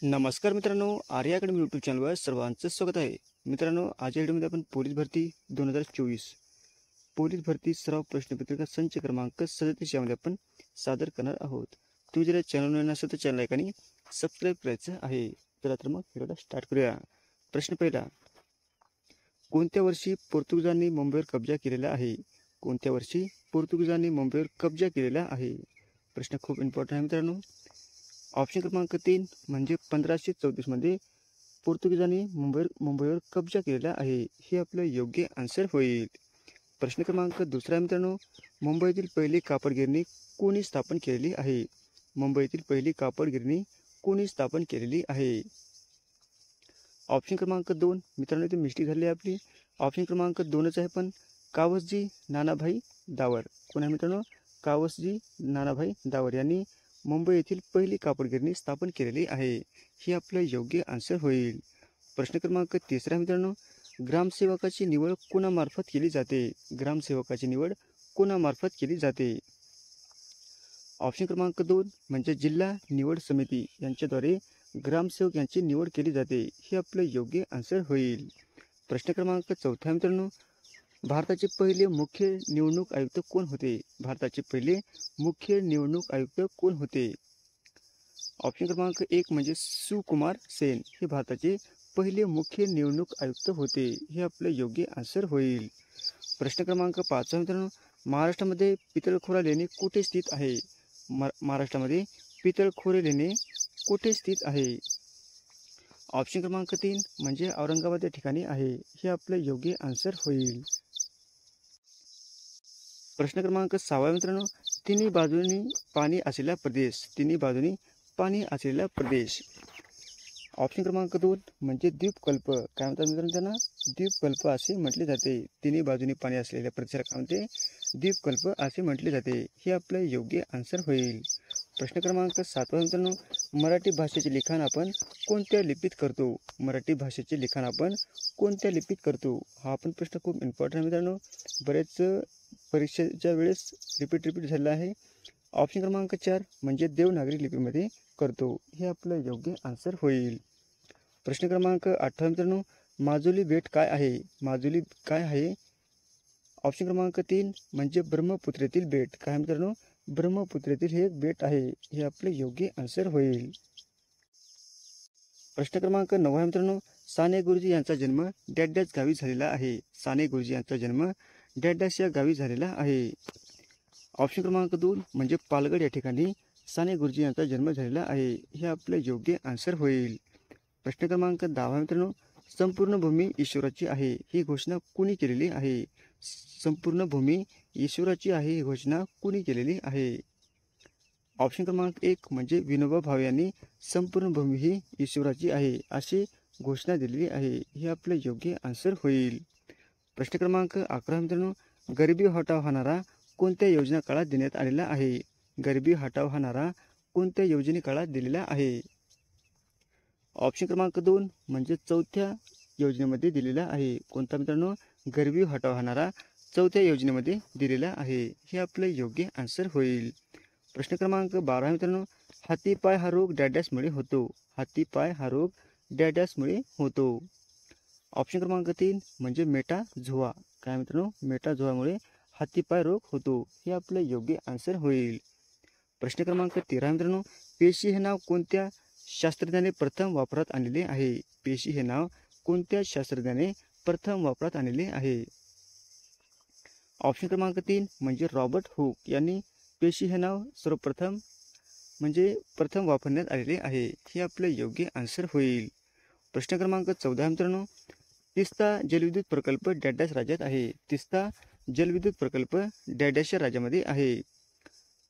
नमस्कार मित्रांनो, Arya academy YouTube चॅनलवर सर्वांचं स्वागत आहे. मित्रांनो, आजच्या व्हिडिओमध्ये आपण पोलीस भरती 2024 पोलीस भरती सराव प्रश्नपत्रिका संच क्रमांक 37 यामध्ये आपण सादर करणार आहोत. तुम्ही जर चॅनल नसेल तर चॅनल ऐकानी सबस्क्राईब करायचं आहे. चला तर मग व्हिडिओला स्टार्ट करूया. प्रश्न पहिला, कोणत्या वर्षी पोर्तुगीजांनी मुंबईवर कब्जा केलेला आहे? कोणत्या वर्षी पोर्तुगीजांनी मुंबईवर कब्जा केलेला आहे? प्रश्न खूप इम्पॉर्टंट आहे मित्रांनो. ऑप्शन क्रमांक 3 म्हणजे 1534 मध्ये पोर्तुगीजांनी मुंबईवर कब्जा केलेला आहे. हे आपलं योग्य आन्सर होईल. प्रश्न क्रमांक 2 मित्रांनो, मुंबईतील पहिली कापड गिरणी कोणी स्थापन केलेली आहे? मुंबईतील पहिली कापड गिरणी कोणी स्थापन केलेली आहे? ऑप्शन क्रमांक 2 मित्रांनो, इथे मिस्टेक झाली आहे आपली. ऑप्शन क्रमांक 2च आहे, पण कावसजी नानाभाई दावर. कोण आहे मित्रांनो? कावसजी नानाभाई दावर यांनी मुंबई येथील पहिली कापड गिरणी स्थापन केलेली आहे. हे आपलं योग्य आन्सर होईल. प्रश्न क्रमांक 3 मित्रांनो, ग्रामसेवकाची निवड कोणामार्फत केली जाते? ग्रामसेवकाची निवड कोणामार्फत केली जाते? ऑप्शन क्रमांक 2 म्हणजे जिल्हा निवड समिती यांच्याद्वारे ग्रामसेवक यांची निवड केली जाते. हे आपलं योग्य आन्सर होईल. प्रश्न क्रमांक 4 मित्रांनो, भारताचे पहिले मुख्य निवडणूक आयुक्त कोण होते? भारताचे पहिले मुख्य निवडणूक आयुक्त कोण होते? ऑप्शन क्रमांक 1 म्हणजे सुकुमार सेन हे भारताचे पहिले मुख्य निवडणूक आयुक्त होते. हे आपलं योग्य आन्सर होईल. प्रश्न क्रमांक 5 मित्रांनो, महाराष्ट्रामध्ये पितळखोरा लेणे कुठे स्थित आहे? महाराष्ट्रामध्ये पितळखोरे लेणे कुठे स्थित आहे? ऑप्शन क्रमांक 3 म्हणजे औरंगाबाद या ठिकाणी आहे. हे आपलं योग्य आन्सर होईल. प्रश्न क्रमांक 6 मित्रांनो, तिन्ही बाजूंनी पाणी असलेला प्रदेश. तिन्ही बाजूंनी पाणी असलेला प्रदेश. ऑप्शन क्रमांक 2 म्हणजे द्वीपकल्प. काय म्हणतात मित्रांनो त्यांना? द्वीपकल्प असे म्हटले जाते. तिन्ही बाजूंनी पाणी असलेल्या प्रदेशाला काय म्हणते? द्वीपकल्प असे म्हटले जाते. हे आपलं योग्य आन्सर होईल. प्रश्न क्रमांक 7 मित्रांनो, मराठी भाषेचे लिखाण आपण कोणत्या लिपीत करतो? मराठी भाषेचे लिखाण आपण कोणत्या लिपीत करतो? हा पण प्रश्न खूप इम्पॉर्टंट आहे मित्रांनो. बरेच परीक्षेच्या वेळेस रिपीट झालेला आहे. ऑप्शन क्रमांक 4 म्हणजे देवनागरी लिपीमध्ये करतो. हे आपलं योग्य आन्सर होईल. प्रश्न क्रमांक 8 मित्रांनो, माजुली बेट काय आहे? माजुली काय आहे? ऑप्शन क्रमांक 3 म्हणजे ब्रह्मपुत्रेतील बेट. काय मित्रांनो? ब्रह्मपुत्रेतील हे एक बेट आहे. हे आपले योग्य आन्सर होईल. प्रश्न क्रमांक 9 मित्रांनो, साने गुरुजी यांचा जन्म डॅश गावी झालेला आहे. साने गुरुजी यांचा जन्म डॅश या गावी झालेला आहे. ऑप्शन क्रमांक 2 म्हणजे पालगड या ठिकाणी साने गुरुजी यांचा जन्म झालेला आहे. हे आपले योग्य आन्सर होईल. प्रश्न क्रमांक 10 मित्रांनो, संपूर्ण भूमी ईश्वराची आहे ही घोषणा कुणी केलेली आहे? संपूर्ण भूमी ईश्वराची आहे ही घोषणा कुणी केलेली आहे? ऑप्शन क्रमांक 1 म्हणजे विनोबा भावे यांनी संपूर्ण भूमी ही ईश्वराची आहे अशी घोषणा दिलेली आहे. हे आपले योग्य आन्सर होईल. प्रश्न क्रमांक 11 मित्रांनो, गरिबी हटाव हा नारा कोणत्या योजना काळात देण्यात आलेला आहे? गरिबी हटाव हा नारा कोणत्या योजने काळात दिलेला आहे? ऑप्शन क्रमांक 2 म्हणजे 4थ्या योजनेमध्ये दिलेला आहे. कोणता मित्रांनो? गरिबी हटाव हा नारा 4थ्या योजनेमध्ये दिलेला आहे. हे आपले योग्य आन्सर होईल. प्रश्न क्रमांक 12 मित्रांनो, हातीपाय हा रोग डॅशमुळे होतो. हातीपाय हा रोग डॅशमुळे होतो. ऑप्शन क्रमांक 3 म्हणजे मेटाझोआ. काय मित्रांनो? मेटाझोआमुळे हातीपाय रोग होतो. हे आपले योग्य आन्सर होईल. प्रश्न क्रमांक 13 मित्रांनो, पेशी हे नाव कोणत्या शास्त्रज्ञाने प्रथम वापरात आणलेले आहे? पेशी हे नाव कोणत्या शास्त्रज्ञाने प्रथम वापरात आणलेले आहे? ऑप्शन क्रमांक 3 म्हणजे रॉबर्ट हुक यांनी पेशी हे नाव सर्वप्रथम प्रथम वापरण्यात आलेले आहे. हे आपले योग्य आन्सर होईल. प्रश्न क्रमांक 14 मित्रांनो, तिस्ता जलविद्युत प्रकल्प डॅश राज्यात आहे. तिस्ता जलविद्युत प्रकल्प डॅश या राज्यामध्ये आहे.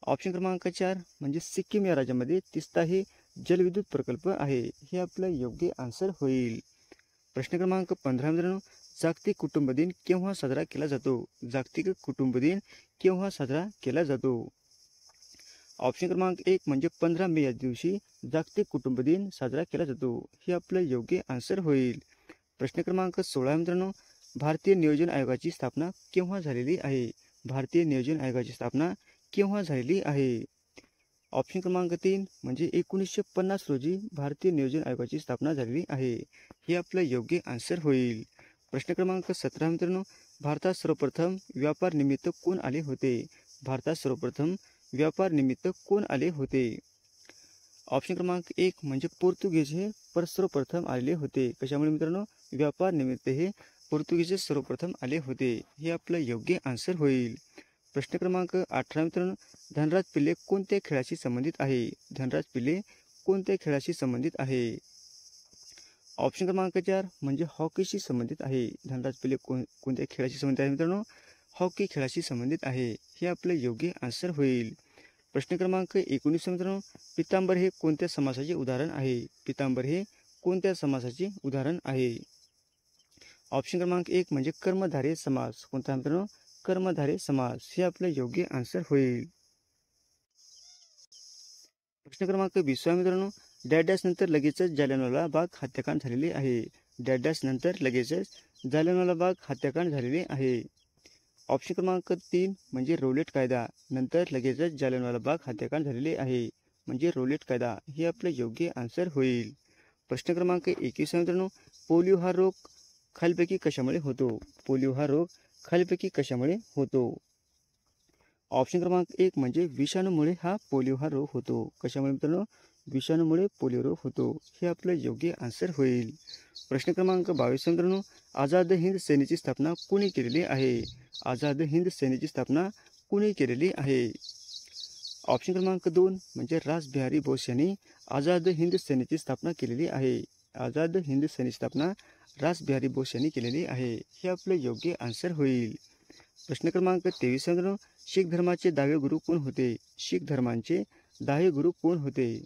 ऑप्शन क्रमांक 4 म्हणजे सिक्कीम या राज्यामध्ये तिस्ता हे जलविद्युत प्रकल्प आहे. हे आपलं योग्य आन्सर होईल. प्रश्न क्रमांक 15 मित्रांनो, जागतिक कुटुंब दिन केव्हा साजरा केला जातो? जागतिक कुटुंब दिन केव्हा साजरा केला जातो? ऑप्शन क्रमांक 1 म्हणजे 15 मे या दिवशी जागतिक कुटुंब दिन साजरा केला जातो. हे आपलं योग्य आन्सर होईल. प्रश्न क्रमांक 16 मित्रांनो, भारतीय नियोजन आयोगाची स्थापना केव्हा झालेली आहे? भारतीय नियोजन आयोगाची स्थापना केव्हा झालेली आहे? ऑप्शन क्रमांक 3 म्हणजे 1950 रोजी भारतीय नियोजन आयोगाची स्थापना झालेली आहे. हे आपलं योग्य आन्सर होईल. प्रश्न क्रमांक 17 मित्रांनो, भारतात सर्वप्रथम व्यापार निमित्त कोण आले होते? भारतात सर्वप्रथम व्यापार निमित्त कोण आले होते? ऑप्शन क्रमांक 1 म्हणजे पोर्तुगीज हे सर्वप्रथम आलेले होते. कशामुळे मित्रांनो? व्यापार निमित्त हे पोर्तुगीज सर्वप्रथम आले होते. हे आपलं योग्य आन्सर होईल. प्रश्न क्रमांक 18 मित्रांनो, धनराज पिल्ले कोणत्या खेळाशी संबंधित आहे? धनराज पिल्ले कोणत्या खेळाशी संबंधित आहे? ऑप्शन क्रमांक 4 म्हणजे हॉकीशी संबंधित आहे. धनराज पिल्ले कोणत्या खेळाशी संबंधित आहे मित्रांनो? हॉकी खेळाशी संबंधित आहे. हे आपलं योग्य आन्सर होईल. प्रश्न क्रमांक 19 मित्रांनो, पितांबर हे कोणत्या समासाचे उदाहरण आहे? पितांबर हे कोणत्या समासाचे उदाहरण आहे? ऑप्शन क्रमांक 1 म्हणजे कर्मधारय समास. कोणता मित्रांनो? कर्मधारय समास. हे आपलं योग्य आन्सर होईल. प्रश्न क्रमांक 20 मित्रांनो, डॅश नंतर लगेचच जालियनवाला बाग हत्याकांड झालेले आहे. डॅश नंतर लगेचच जालियनवाला बाग हत्याकांड झालेले आहे. ऑप्शन क्रमांक 3 म्हणजे रोलेट कायदा. नंतर लगेचच जालियनवाला बाग हत्याकांड झालेले आहे. म्हणजे रोलेट कायदा. हे आपलं योग्य आन्सर होईल. प्रश्न क्रमांक 21 मित्रांनो, पोलिओ हा रोग खालीलपैकी कशामुळे होतो? पोलिओ हा रोग खालीलपैकी कशामुळे होतो? ऑप्शन क्रमांक 1 म्हणजे विषाणूमुळे हा पोलिओ हा रोग होतो. कशामुळे मित्रांनो? विषाणूमुळे पोलिओ रोग होतो. हे आपलं योग्य आन्सर होईल. प्रश्न क्रमांक 22 मित्रांनो, आझाद हिंद सेनेची स्थापना कोणी केलेली आहे? आझाद हिंद सेनेची स्थापना कोणी केलेली आहे? ऑप्शन क्रमांक 2 म्हणजे रासबिहारी बोस यांनी आझाद हिंद सेनेची स्थापना केलेली आहे. आझाद हिंद सेनेची स्थापना रासबिहारी बोस यांनी केलेली आहे. हे आपलं योग्य आन्सर होईल. प्रश्न क्रमांक 23 मित्रांनो, शीख धर्माचे 10वे गुरु कोण होते? शीख धर्मांचे 10वे गुरु कोण होते?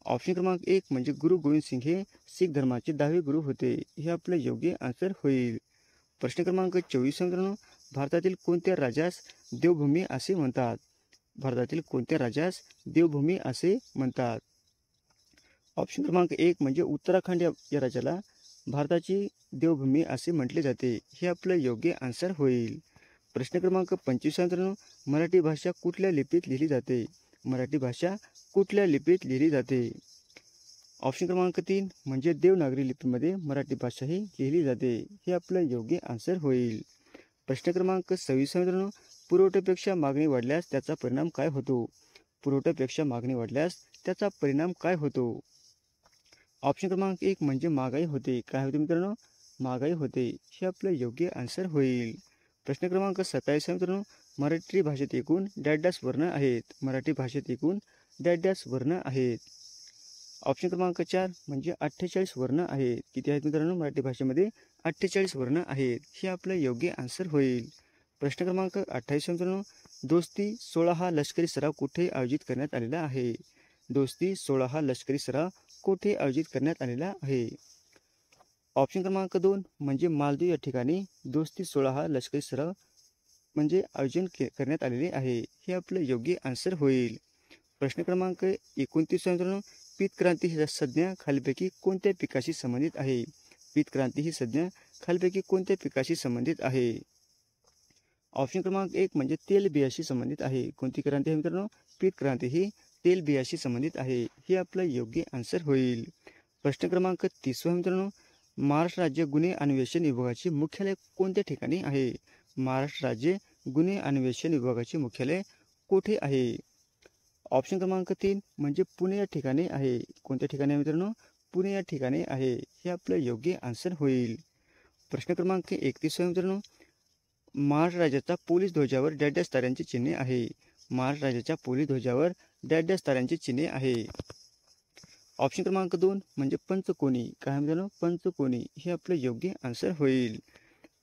ऑप्शन क्रमांक 1 म्हणजे गुरु गोविंद सिंग हे शीख धर्माचे 10वे गुरु होते. हे आपलं योग्य आन्सर होईल. प्रश्न क्रमांक 24 मित्रांनो, भारतातील कोणत्या राज्यास देवभूमी असे म्हणतात? भारतातील कोणत्या राज्यास देवभूमी असे म्हणतात? ऑप्शन क्रमांक 1 म्हणजे उत्तराखंड या राज्याला भारताची देवभूमी असे म्हटले जाते. हे आपलं योग्य आन्सर होईल. प्रश्न क्रमांक 25 मित्रांनो, मराठी भाषा कुठल्या लिपीत लिहिली जाते? मराठी भाषा कुठल्या लिपीत लिहिली जाते? ऑप्शन क्रमांक 3 म्हणजे देवनागरी लिपीमध्ये मराठी भाषा ही लिहिली जाते. हे आपलं योग्य आन्सर होईल. प्रश्न क्रमांक 26 मित्रांनो, पुरवठ्यापेक्षा मागणी वाढल्यास त्याचा परिणाम काय होतो? पुरवठ्यापेक्षा मागणी वाढल्यास त्याचा परिणाम काय होतो? ऑप्शन क्रमांक 1 म्हणजे महागाई होते. काय होते मित्रांनो? महागाई होते. हे आपलं योग्य आन्सर होईल. प्रश्न क्रमांक 27 मित्रांनो, मराठी भाषेत एकूण डॅश वर्ण आहेत. मराठी भाषेत एकूण डॅश वर्ण आहेत. ऑप्शन क्रमांक 4 म्हणजे 48 वर्ण आहेत. किती आहेत मित्रांनो? मराठी भाषेमध्ये 48 वर्ण आहेत. हे आपलं योग्य आन्सर होईल. प्रश्न क्रमांक 28 मित्रांनो, दोस्ती 16 हा लष्करी सराव कुठे आयोजित करण्यात आलेला आहे? दोस्ती 16 हा लष्करी सराव कुठे आयोजित करण्यात आलेला आहे? ऑप्शन क्रमांक 2 म्हणजे मालदीव या ठिकाणी दोस्ती 16 हा लष्करी सराव म्हणजे आयोजन करण्यात आलेले आहे. हे आपलं योग्य आन्सर होईल. प्रश्न क्रमांक 29 मित्रांनो, पीत क्रांती ही संज्ञा खालीलपैकी कोणत्या पिकाशी संबंधित आहे? पीत क्रांती ही संज्ञा खालीलपैकी कोणत्या पिकाशी संबंधित आहे? ऑप्शन क्रमांक 1 म्हणजे तेलबियाशी संबंधित आहे. कोणती क्रांती आहे मित्रांनो? पीत क्रांती ही तेलबियाशी संबंधित आहे. हे आपलं योग्य आन्सर होईल. प्रश्न क्रमांक 30 मित्रांनो, महाराष्ट्र राज्य गुन्हे अन्वेषण विभागाचे मुख्यालय कोणत्या ठिकाणी आहे? महाराष्ट्र राज्य गुन्हे अन्वेषण विभागाचे मुख्यालय कोठे आहे? ऑप्शन क्रमांक 3 म्हणजे पुणे या ठिकाणी आहे. कोणत्या ठिकाणी आहे मित्रांनो? पुणे या ठिकाणी आहे. हे आपलं योग्य आन्सर होईल. प्रश्न क्रमांक 31 मित्रांनो, महाराष्ट्र राज्याच्या पोलीस ध्वजावर डॅश ताऱ्यांचे चिन्ह आहे. महाराष्ट्र राज्याच्या पोलीस ध्वजावर डॅश ताऱ्यांचे चिन्ह आहे. ऑप्शन क्रमांक 2 म्हणजे पंचकोनी. काय मित्रांनो? पंचकोनी. हे आपलं योग्य आन्सर होईल.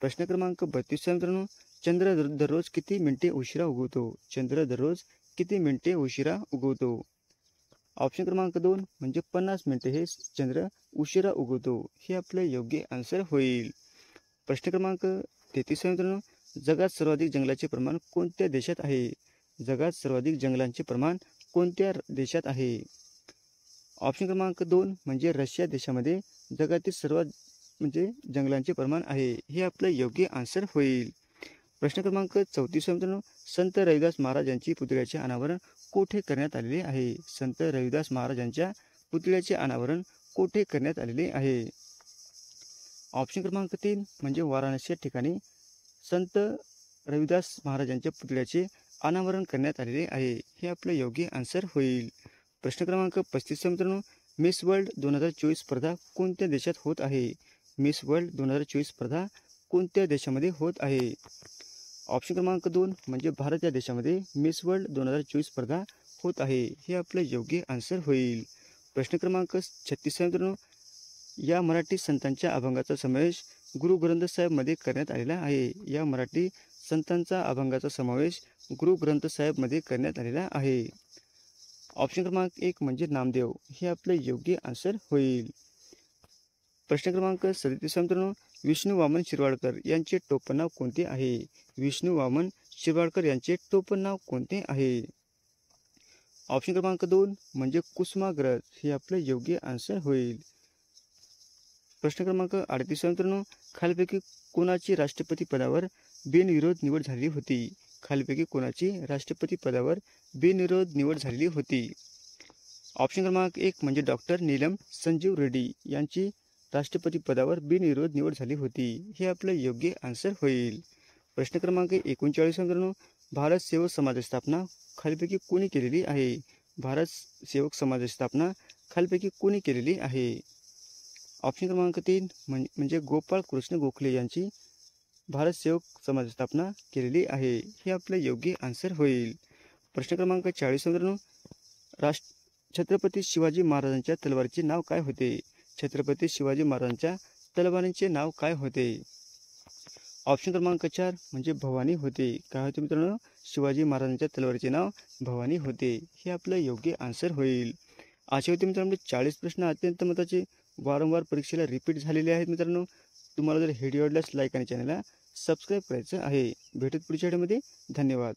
प्रश्न क्रमांक 32 मित्रांनो, चंद्र दररोज किती मिनिटे उशिरा उगवतो? चंद्र दररोज किती मिनिटे उशिरा उगवतो? ऑप्शन क्रमांक 2 म्हणजे 50 मिनिटे हे चंद्र उशिरा उगवतो. हे आपलं योग्य आन्सर होईल. प्रश्न क्रमांक 33 मित्रांनो, जगात सर्वाधिक जंगलाचे प्रमाण कोणत्या देशात आहे? जगात सर्वाधिक जंगलांचे प्रमाण कोणत्या देशात आहे? ऑप्शन क्रमांक 2 म्हणजे रशिया देशामध्ये जगातील सर्वात म्हणजे जंगलांचे प्रमाण आहे. हे आपलं योग्य आन्सर होईल. प्रश्न क्रमांक 34 मित्रांनो, संत रविदास महाराज यांची पुतळ्याचे अनावरण कोठे करण्यात आलेले आहे? संत रविदास महाराजांच्या पुतळ्याचे अनावरण कोठे करण्यात आलेले आहे? ऑप्शन क्रमांक 3 म्हणजे वाराणसी या ठिकाणी संत रविदास महाराजांच्या पुतळ्याचे अनावरण करण्यात आलेले आहे. हे आपलं योग्य आन्सर होईल. प्रश्न क्रमांक 35 मित्रांनो, मिस वर्ल्ड 2024 स्पर्धा कोणत्या देशात होत आहे? मिस वर्ल्ड 2024 स्पर्धा कोणत्या देशामध्ये होत आहे? ऑप्शन क्रमांक 2 म्हणजे भारत या देशामध्ये मिस वर्ल्ड 2024 स्पर्धा होत आहे. हे आपलं योग्य आन्सर होईल. प्रश्न क्रमांक 36 मित्रांनो, या मराठी संतांच्या अभंगाचा समावेश गुरु ग्रंथ साहेबमध्ये करण्यात आलेला आहे. या मराठी संतांचा अभंगाचा समावेश गुरु ग्रंथ साहेबमध्ये करण्यात आलेला आहे. ऑप्शन क्रमांक 1 म्हणजे नामदेव. हे आपलं योग्य आन्सर होईल. प्रश्न क्रमांक 37 मित्रांनो, विष्णू वामन शिरवाडकर यांचे टोपण नाव कोणते आहे? विष्णू वामन शिरवाडकर यांचे टोपण नाव कोणते आहे? ऑप्शन क्रमांक 2 म्हणजे कुसुमाग्रज. हे आपलं योग्य आन्सर होईल. प्रश्न क्रमांक 38 मित्रांनो, खालीलपैकी कोणाची राष्ट्रपती पदावर बिनविरोध निवड झालेली होती? खालीलपैकी कोणाची राष्ट्रपती पदावर बिनविरोध निवड झालेली होती? ऑप्शन क्रमांक 1 म्हणजे डॉक्टर नीलम संजीव रेड्डी यांची राष्ट्रपती पदावर बिनविरोध निवड झाली होती. हे आपलं योग्य आन्सर होईल. प्रश्न क्रमांक 39 मित्रांनो, भारत सेवक समाजाची स्थापना खालीलपैकी कोणी केलेली आहे? भारत सेवक समाजाची स्थापना खालीलपैकी कोणी केलेली आहे? ऑप्शन क्रमांक 3 म्हणजे गोपाळ कृष्ण गोखले यांची भारत सेवक समाजाची स्थापना केलेली आहे. हे आपलं योग्य आन्सर होईल. प्रश्न क्रमांक 40 मित्रांनो, छत्रपती शिवाजी महाराजांच्या तलवारीचे नाव काय होते? छत्रपती शिवाजी महाराजांच्या तलवारीचे नाव काय होते? ऑप्शन क्रमांक 4 म्हणजे भवानी होते. काय होते मित्रांनो? शिवाजी महाराजांच्या तलवारीचे नाव भवानी होते. हे आपलं योग्य आन्सर होईल. असे होते मित्रांनो 40 प्रश्न अत्यंत महत्त्वाचे, वारंवार परीक्षेला रिपीट झालेले आहेत मित्रांनो. तुम्हाला जर व्हिडिओ आवडल्यास लाईक आणि चॅनलला सबस्क्राईब करायचं आहे. भेटत पुढच्या व्हिडिओमध्ये. धन्यवाद.